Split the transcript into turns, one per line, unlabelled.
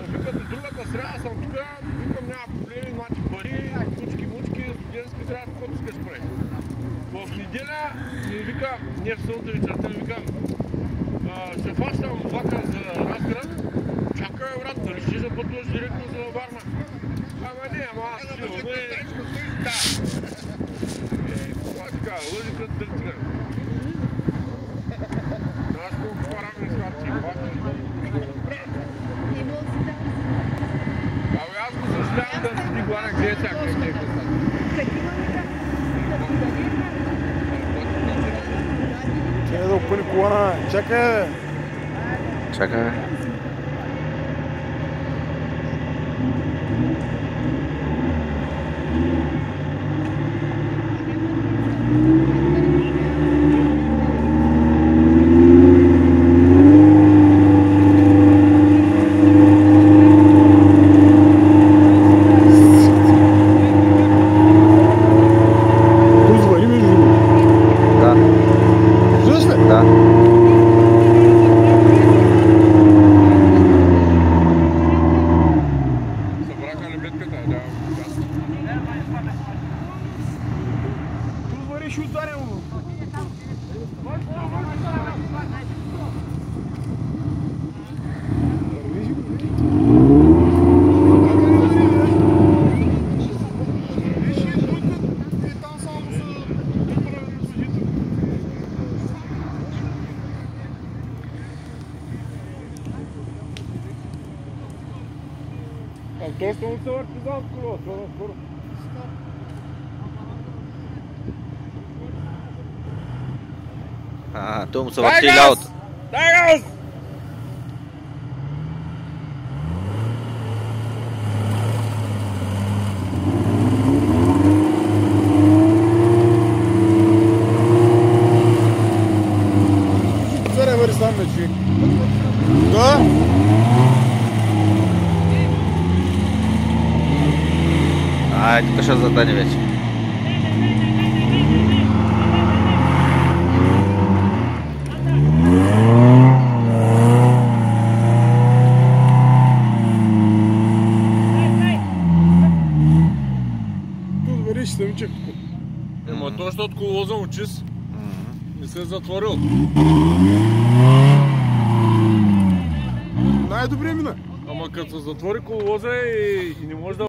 Викат от другата среда съм тук, викам няма проблеми, значи пари, мучки, студентски среда, каквото искаш прави. В неделя ми вика, не в събота вечерта ми вика, се фащам влака за Разград, чакай брат, дали ще запътуваш директно за Варна? Ама не, ама аз силно, не. Това така, лъжи пред дъртига. Аз колко парам не сварти, абе аз го съжалявам да седи главна, къде е сега, къде е къста.
Чакай да опъни колана, чакай!
Чакай. Да.
Събраха лебедката, да.
Тут вари, ще ударим му.
Точно му се върти зад коло, това скоро.
Той му се върти лявото.
Дай газ!
Царя вари сам мечи. Да?
Тук ще задане вече.
Тут вари, ще съм чек тук.
Ама то, защото колоза му чист, не се е затворил.
Най-добре мина.
Ама като се затвори колоза и не може да